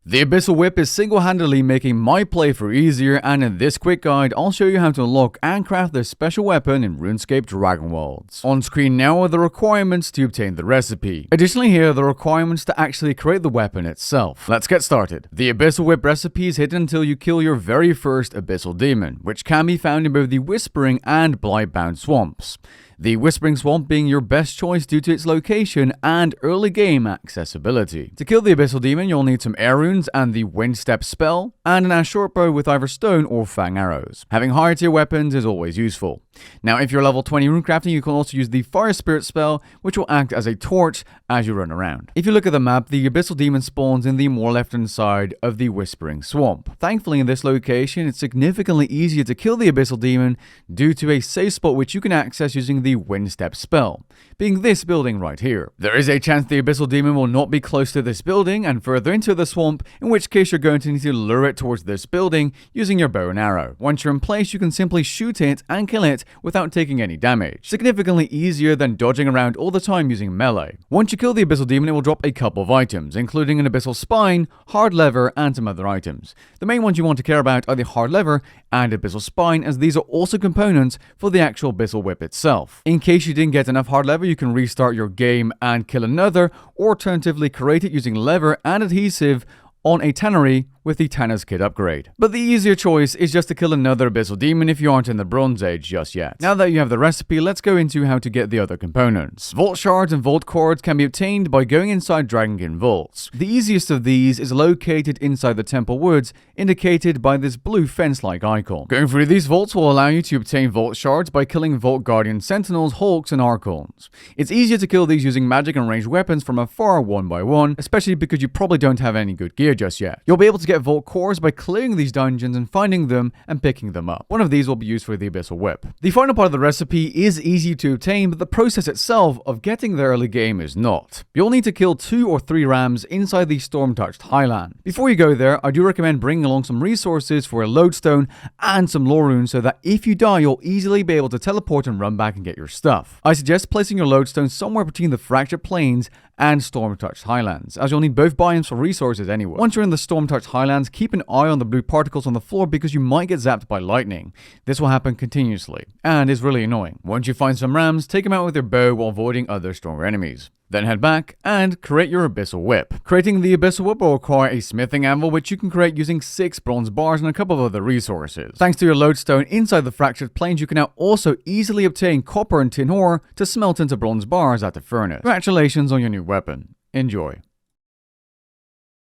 The Abyssal Whip is single-handedly making my playthrough easier, and in this quick guide, I'll show you how to unlock and craft this special weapon in Runescape Dragownilds. On screen now are the requirements to obtain the recipe. Additionally, here are the requirements to actually create the weapon itself. Let's get started. The Abyssal Whip recipe is hidden until you kill your very first Abyssal Demon, which can be found in both the Whispering and Blightbound swamps. The Whispering Swamp being your best choice due to its location and early game accessibility. To kill the Abyssal Demon, you'll need some air runes and the Wind Step spell, and an ash short bow with either stone or fang arrows. Having higher tier weapons is always useful. Now, if you're level 20 runecrafting, you can also use the Fire Spirit spell, which will act as a torch as you run around. If you look at the map, the Abyssal Demon spawns in the more left-hand side of the Whispering Swamp. Thankfully, in this location, it's significantly easier to kill the Abyssal Demon due to a safe spot which you can access using the Wind Step spell, being this building right here. There is a chance the Abyssal Demon will not be close to this building and further into the swamp, in which case you're going to need to lure it towards this building using your bow and arrow. Once you're in place, you can simply shoot it and kill it without taking any damage. Significantly easier than dodging around all the time using melee. Once you kill the Abyssal Demon, it will drop a couple of items, including an Abyssal Spine, Hard Lever, and some other items. The main ones you want to care about are the Hard Lever and Abyssal Spine, as these are also components for the actual Abyssal Whip itself. In case you didn't get enough Hard Lever, you can restart your game and kill another, or alternatively create it using lever and adhesive on a tannery with the Tanner's Kit upgrade. But the easier choice is just to kill another Abyssal Demon if you aren't in the Bronze Age just yet. Now that you have the recipe, let's go into how to get the other components. Vault Shards and Vault Cords can be obtained by going inside Dragonkin Vaults. The easiest of these is located inside the Temple Woods, indicated by this blue fence-like icon. Going through these vaults will allow you to obtain Vault Shards by killing Vault Guardian Sentinels, Hawks, and Archons. It's easier to kill these using magic and ranged weapons from afar one by one, especially because you probably don't have any good gear just yet. You'll be able to get Vault Cores by clearing these dungeons and finding them and picking them up. One of these will be used for the Abyssal Whip. The final part of the recipe is easy to obtain, but the process itself of getting the early game is not. You'll need to kill 2 or 3 rams inside the storm-touched Highland. Before you go there, I do recommend bringing along some resources for a lodestone and some lore runes so that if you die, you'll easily be able to teleport and run back and get your stuff. I suggest placing your lodestone somewhere between the Fractured Plains and Storm-touched Highlands, as you'll need both biomes for resources anyway. Once you're in the Storm-touched Highlands, keep an eye on the blue particles on the floor because you might get zapped by lightning. This will happen continuously, and is really annoying. Once you find some rams, take them out with your bow while avoiding other stronger enemies. Then head back and create your Abyssal Whip. Creating the Abyssal Whip will require a smithing anvil, which you can create using 6 bronze bars and a couple of other resources. Thanks to your lodestone inside the Fractured Plains, you can now also easily obtain copper and tin ore to smelt into bronze bars at the furnace. Congratulations on your new weapon. Enjoy.